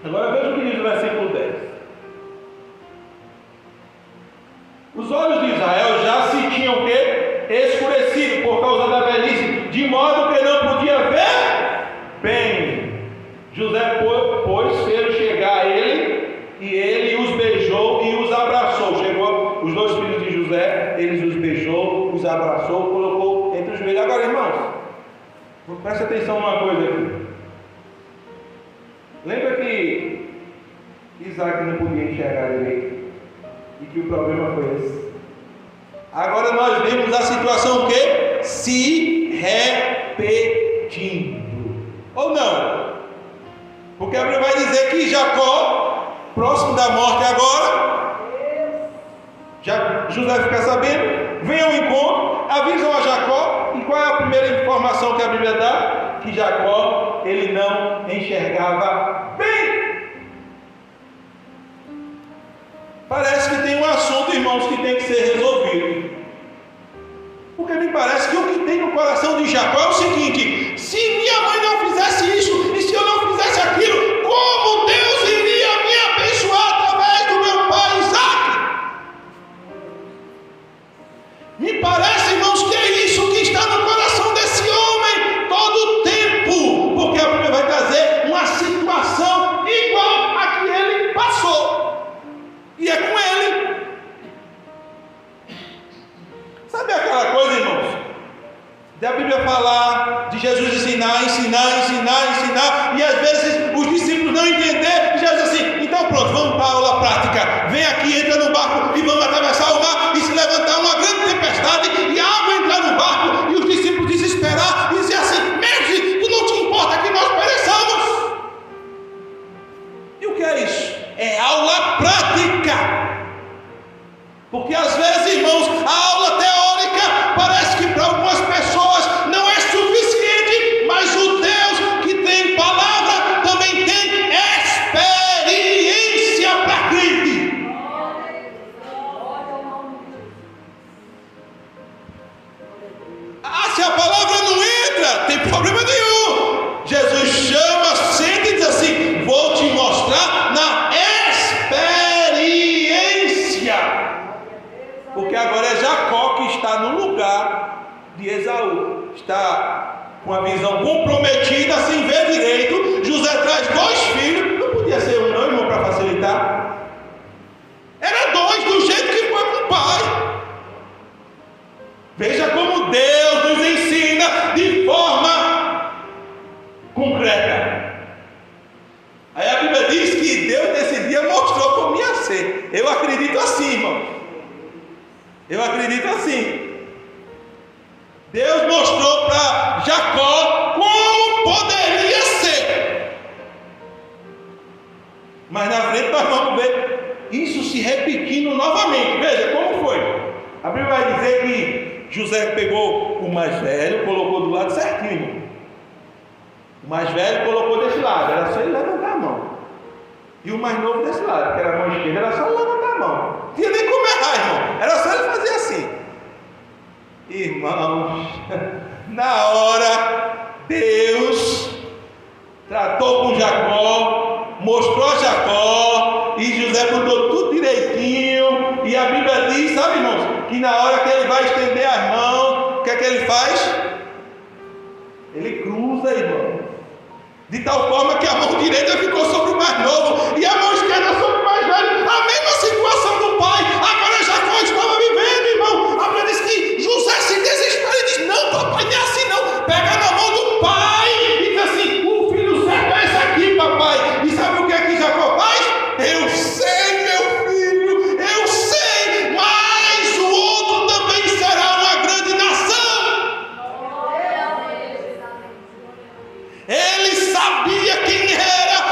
Agora veja o que diz o versículo 10. Os olhos de Israel já se tinham o quê? Escurecido por causa da velhice, de modo que não podia ver bem. José, pois, fez chegar a ele, e ele os beijou e os abraçou. Chegou os dois filhos de José, ele os beijou, os abraçou, colocou entre os joelhos. Agora, irmãos, preste atenção numa coisa aqui. Lembra que Isaac não podia enxergar direito? E que o problema foi esse? Agora nós vemos a situação o quê? Se repetindo. Ou não? Porque a Bíblia vai dizer que Jacó, próximo da morte agora, José fica sabendo, vem ao encontro, avisam a Jacó, e qual é a primeira informação que a Bíblia dá? Que Jacó, ele não enxergava bem. Parece que tem um assunto, irmãos, que tem que ser resolvido. Porque me parece que o que tem no coração de Jacó é o seguinte: se minha mãe não fizesse isso, e se eu não fizesse aquilo, como Deus iria me abençoar através do meu pai Isaac? Me parece, irmãos, que é isso que está no coração desse homem todo o tempo. Porque a Bíblia vai trazer uma situação igual a que ele passou. E é com ele. Sabe aquela coisa, irmãos? Da Bíblia falar, de Jesus ensinar, e às vezes os discípulos não entender, e Jesus assim, então pronto, vamos para a aula prática. Vem aqui, entra no barco e vamos atravessar o mar, e se levantar uma grande tempestade, e a água entrar no barco, e os discípulos desesperar, e dizer assim, mestre, tu não te importa que nós pereçamos? E o que é isso? É aula prática. Porque às vezes, irmãos, a aula teórica parece que para algumas pessoas não é suficiente, mas o Deus que tem palavra também tem experiência para crente. Ah, se a palavra não entra, tem problema nenhum. Jesus chama, senta e diz assim, vou te mostrar na experiência. Porque agora é Jacó que está no lugar de Esaú. Está com a visão comprometida, sem ver direito. José traz dois filhos. Não podia ser um não, irmão, para facilitar. Era dois, do jeito que foi com o pai. Veja como Deus nos ensina de forma concreta. Aí a Bíblia diz que Deus nesse dia mostrou como ia ser. Eu acredito assim, irmão. Eu acredito assim. Deus mostrou para Jacó como poderia ser. Mas na frente nós vamos ver isso se repetindo novamente. Veja como foi. A Bíblia vai dizer que José pegou o mais velho, colocou do lado certinho. O mais velho colocou desse lado, era só ele levantar a mão. E o mais novo desse lado, que era a mão esquerda, era só ele levantar a mão. Não tinha nem como errar, irmão. Era só ele fazer assim. Irmãos, na hora, Deus tratou com Jacó, mostrou a Jacó, e José contou tudo direitinho. E a Bíblia diz, sabe, irmãos, que na hora que ele vai estender as mãos, o que é que ele faz? Ele cruza, irmão. De tal forma que a mão direita ficou sobre o mais novo e a mão esquerda sobre o mais velho. A mesma situação do pai. Agora Jacó estava vivendo, irmão. A Bíblia diz que José se desespera e diz, não, papai, não é assim não. Pega na mão do pai e diz assim, o filho certo é esse aqui, papai. E sabe o que é que Jacó faz? Eu sei, meu filho, eu sei, mas o outro também será uma grande nação. Ele sabia quem era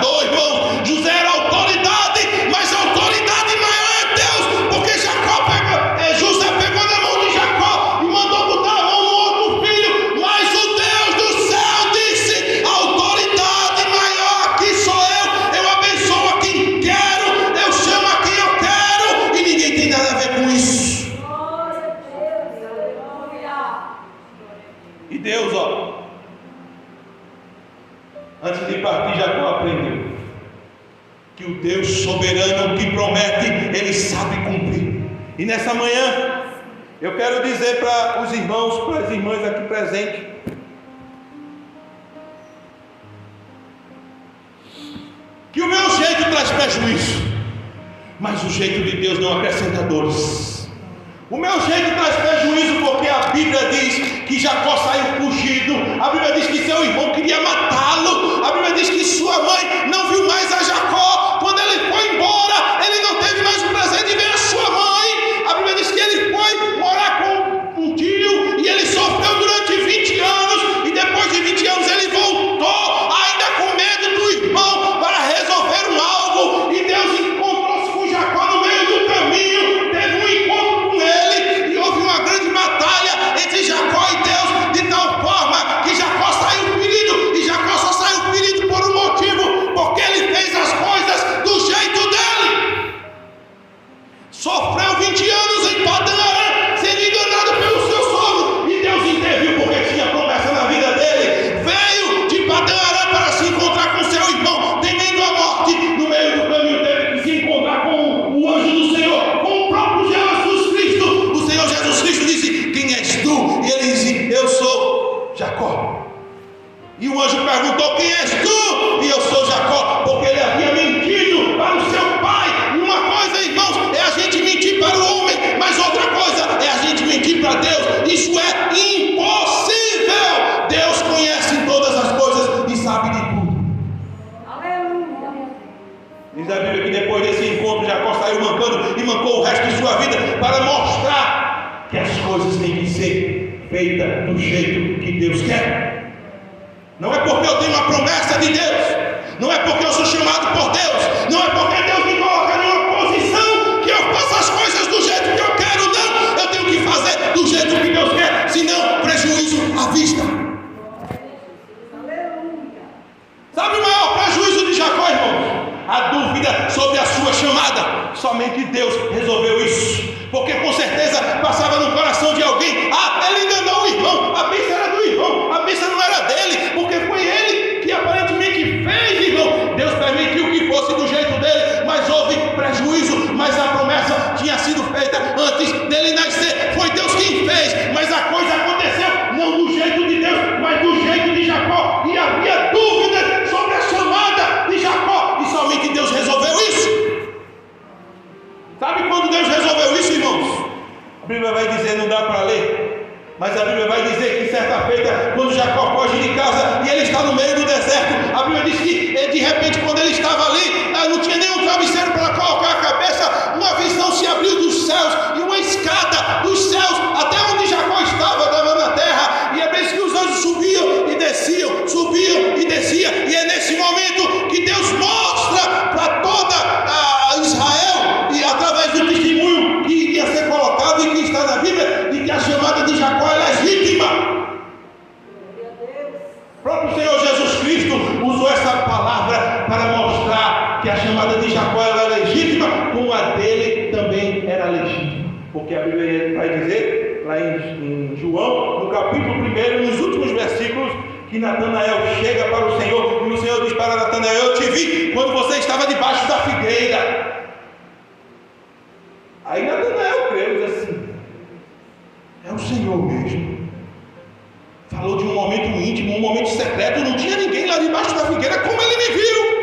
imperador, irmão. José era autoridade, mas a autoridade maior é Deus, porque José pegou na mão de Jacó e mandou botar a mão no outro filho, mas o Deus do céu disse: a autoridade maior aqui sou eu abençoo a quem quero, eu chamo a quem eu quero, e ninguém tem nada a ver com isso. E Deus, antes de partir, Jacó aprendeu que o Deus soberano que promete, Ele sabe cumprir. E nessa manhã, eu quero dizer para os irmãos, para as irmãs aqui presentes, que o meu jeito traz prejuízo, mas o jeito de Deus não acrescenta dores. O meu jeito traz prejuízo porque a Bíblia diz que Jacó saiu fugido. A Bíblia diz que seu irmão queria matá-lo. A Bíblia diz que sua mãe não viu mais a Jacó. Quando ele foi embora, ele não teve mais o prazer de ver a sua mãe. A Bíblia diz que ele foi morar com um tio e ele sofreu durante 20 anos. E depois de 20 anos ele voltou, ainda com medo do irmão, para resolver um algo. E Deus encontrou-se com Jacó no meio do caminho. Teve um encontro com ele e houve uma grande batalha entre Jacó e Deus, de tal forma que Jacó saiu ferido. E Jacó só saiu ferido por um motivo: porque ele fez as coisas do jeito dele. Sofreu 20 anos em Padã Arã, sendo enganado pelo seu sogro, e Deus interviu porque tinha promessa na vida dele. Veio de Padã Arã para se encontrar com seu irmão, temendo a morte. No meio do caminho teve que se encontrar com o anjo do Senhor, com o próprio Jesus Cristo. O Senhor Jesus Cristo disse: quem és tu? E ele disse: eu sou Jacó. E o anjo perguntou: quem és tu? E eu sou Jacó, porque ele havia mentido para o seu pai. E uma coisa, irmãos, é a gente mentir para o homem, mas outra coisa é a gente mentir para Deus. Isso é impossível. Deus conhece todas as coisas e sabe de tudo. Aleluia. Diz a Bíblia que depois desse encontro, Jacó saiu mancando e mancou o resto de sua vida para mostrar que as coisas têm que ser feitas do jeito que Deus quer. Não é porque eu tenho uma promessa de Deus, não é porque eu sou chamado por Deus, não é porque Deus me coloca em uma posição que eu faço as coisas do jeito que eu quero, não. Eu tenho que fazer do jeito que Deus quer, senão prejuízo à vista. Sabe o maior prejuízo de Jacó, irmãos? A dúvida sobre a sua chamada. Somente Deus resolveu isso, porque com certeza passava no coração de alguém: ele enganou o irmão, a bênção era do irmão, a bênção não era dele, porque foi ele que aparentemente fez, irmão. Deus permitiu que fosse do jeito dele, mas houve prejuízo. Mas a promessa tinha sido feita antes dele nascer, foi Deus quem fez, mas a coisa aconteceu não do jeito de Deus, mas do jeito de Jacó. E havia dúvida sobre a chamada de Jacó, e somente Deus resolveu isso. Sabe quando Deus resolveu isso, irmãos? A Bíblia vai dizer, não dá para ler, mas a Bíblia vai dizer que certa feita, quando Jacó foge de casa e ele está no meio do deserto, a Bíblia diz que de repente, quando ele estava ali, não tinha nenhum travesseiro para colocar a cabeça, uma visão se abriu dos céus, e uma escada dos céus até onde Jacó estava, dava na terra, e é bem que os anjos subiam e desciam, e é nesse momento que Deus mostra para toda Israel, e através do testemunho que iria ser colocado e que está na Bíblia, de que a chamada de Jacó é legítima. O próprio Senhor Jesus Cristo usou essa palavra para mostrar que a chamada de Jacó era legítima, como a dele também era legítima. Porque a Bíblia vai dizer, lá em João, no capítulo 1, nos últimos versículos, que Natanael chega para o Senhor, e o Senhor diz para Natanael: eu te vi quando você estava debaixo da figueira. Aí Natanael creu, diz assim: é o Senhor mesmo. Falou de um momento íntimo, um momento secreto, não tinha ninguém lá debaixo da figueira, como ele me viu.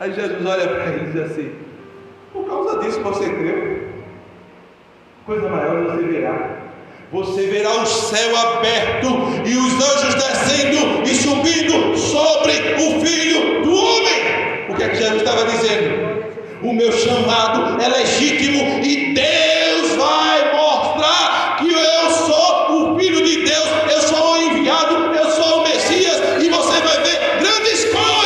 Aí Jesus olha para ele e diz assim: por causa disso você creu, coisa maior você verá. Você verá o céu aberto e os anjos descendo e subindo sobre o Filho do Homem. O que é que Jesus estava dizendo? O meu chamado é legítimo e Deus vai mostrar que eu sou o Filho de Deus, eu sou o enviado, eu sou o Messias, e você vai ver grandes coisas.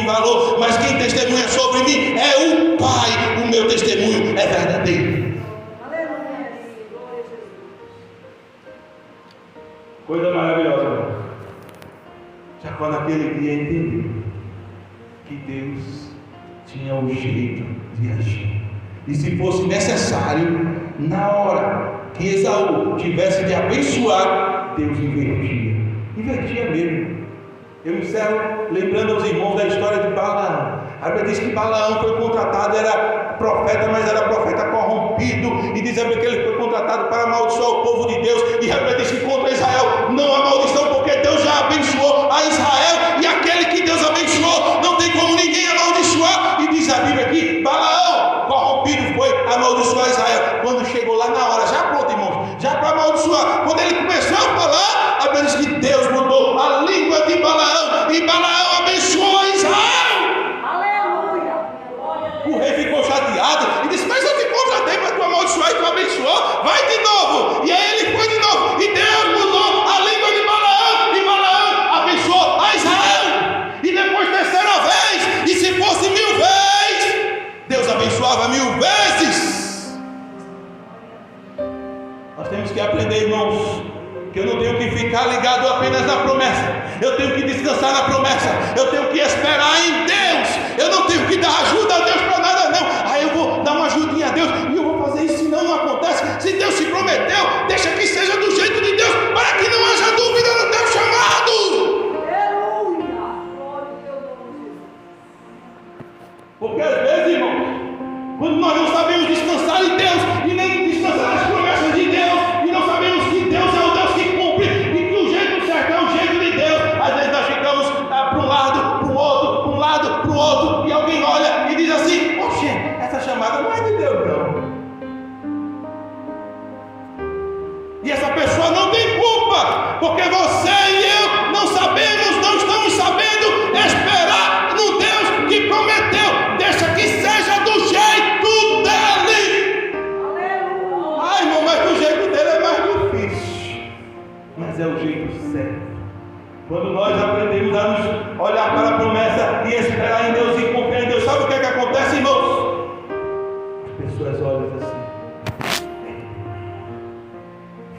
tem valor, mas quem testemunha sobre mim é o Pai. O meu testemunho é verdadeiro. Coisa maravilhosa. Jacó naquele dia entendeu que Deus tinha um jeito de agir. E se fosse necessário, na hora que Esaú tivesse de abençoar, Deus invertia mesmo. Eu encerro lembrando aos irmãos da história de Balaão. A Bíblia diz que Balaão foi contratado, era profeta, mas era profeta corrompido, e diz a Bíblia que ele foi contratado para amaldiçoar o povo de Deus, e a Bíblia diz que contra Israel não há maldição, porque Deus já abençoou a Israel, e aquele que Deus abençoou não tem como ninguém amaldiçoar. E diz a Bíblia que Balaão corrompido foi amaldiçoar Israel. Quando chegou lá na hora, já pronto, irmãos, já para amaldiçoar, quando ele começou a falar, a Bíblia diz que Deus mudou a língua de Balaão, e Balaão abençoou Israel. O rei ficou chateado e disse: mas eu te contratei para tu amaldiçoar e tu abençoou, vai de novo. E aí ele foi de novo, e Deus mudou a língua de Balaão, e Balaão abençoou a Israel. E depois, terceira vez, e se fosse 1000 vezes, Deus abençoava 1000 vezes. Nós temos que aprender, irmãos, que eu não tenho que ficar ligado apenas na promessa, eu tenho que descansar na promessa, eu tenho que esperar em Deus, eu não tenho que dar ajuda a Deus para nada não. Aí eu vou dar uma ajudinha a Deus e eu vou fazer isso, senão não acontece. Se Deus se prometeu, deixa que seja do jeito de Deus, para que não haja dúvida no teu chamado. Porque às vezes, irmãos, quando nós não sabemos descansar em Deus e nem descansar nas promessas de Deus, e não sabemos que Deus é o Deus que cumpre e que o jeito certo é o jeito de Deus, às vezes nós ficamos para um lado, para o outro, para um lado, para o outro, e alguém olha e diz assim: oxe, essa chamada não é de Deus não. E essa pessoa não tem culpa, porque você e eu não sabemos, não estamos sabendo esperar no Deus que prometeu. Deixa que seja do jeito dele. Ai, irmão, mas do jeito dele é mais difícil, mas é o jeito certo. Quando nós aprendemos a nos olhar para a promessa e esperar em Deus e confiar em Deus, sabe o que é que acontece, irmãos? As pessoas olham assim: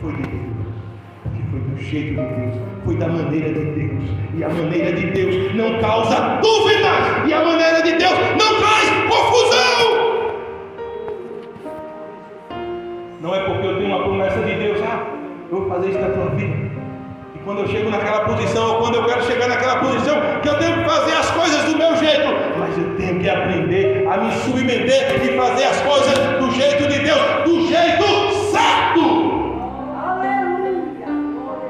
foi de Deus, porque foi do jeito de Deus, foi da maneira de Deus, e a maneira de Deus não causa dúvidas, e a maneira de Deus não traz confusão. Não é porque eu tenho uma promessa de Deus, eu vou fazer isso na tua vida, e quando eu chego naquela posição, ou quando eu quero chegar naquela posição, que eu tenho que fazer as coisas do meu jeito, mas eu tenho que aprender a me submeter e fazer as coisas do jeito de Deus, do jeito certo.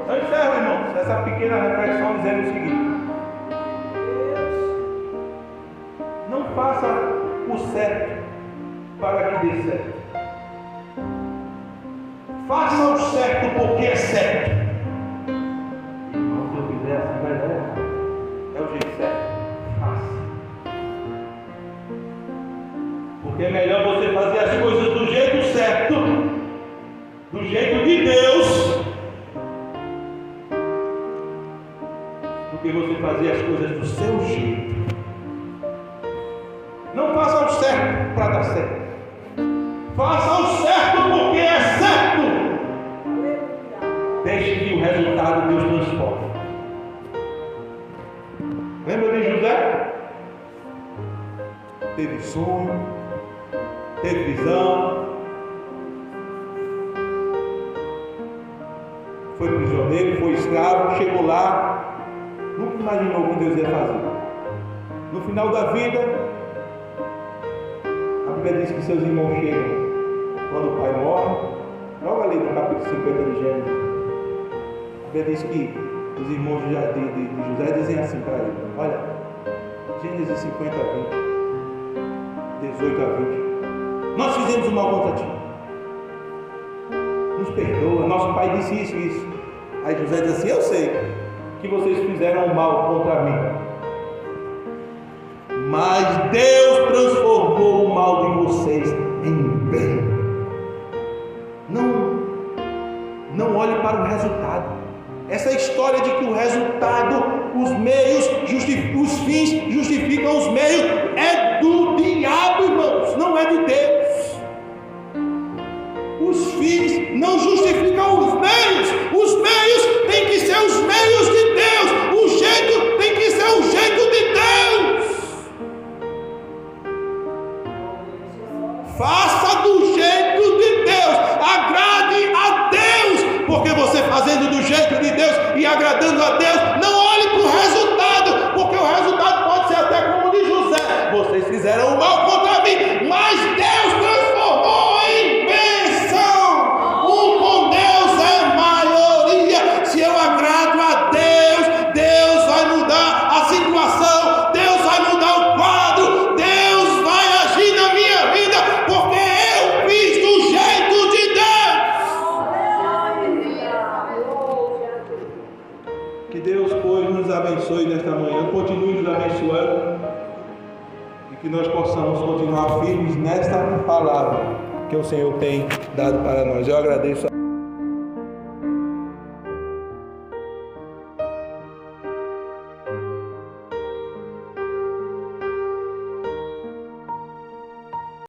Eu encerro, irmãos, essa pequena reflexão dizendo o seguinte: não faça o certo para que dê certo. Faça o certo porque é certo. Irmão, se eu fizer assim vai dar errado. É o jeito certo. Faça. Porque é melhor você fazer as coisas do jeito certo, do jeito de Deus, do que você fazer as coisas do seu jeito. Não faça o certo para dar certo. Faça o certo porque é certo. Deixe que o resultado Deus transforme. Lembra de José? Teve sonho, teve visão, foi prisioneiro, foi escravo, chegou lá, nunca imaginou o que Deus ia fazer. No final da vida, a Bíblia diz que seus irmãos chegam quando o pai morre, logo ali no capítulo 50 de Gênesis. A Bíblia diz que os irmãos de José dizem assim para ele: olha, Gênesis 50 a 20, 18 a 20, nós fizemos o mal contra ti, nos perdoa, nosso pai disse isso e isso. Aí José diz assim: eu sei que vocês fizeram o mal contra mim, mas Deus transformou o mal de vocês em bem. Não olhe para o resultado. Essa história de que o resultado os meios, os fins justificam os meios. É do diabo, irmãos, não é de Deus. Os fins não justificam os meios têm que ser os meios de Deus, o jeito tem que ser o jeito de Deus. Faça do jeito de Deus, agrade a Deus, porque você fazendo do jeito de Deus e agradando a Deus, não olhe para o resultado, porque o resultado pode ser até como de José: vocês fizeram o mal contra mim, mas Deus transformou em bênção. Com Deus é maioria. Se eu agrado a Deus, Deus vai mudar a situação, Deus vai mudar o quadro, Deus vai agir na minha vida, porque eu fiz do jeito de Deus. Que Deus, pois, nos abençoe nesta manhã, continue nos abençoando, e que nós possamos continuar firmes nesta palavra que o Senhor tem dado para nós. Eu agradeço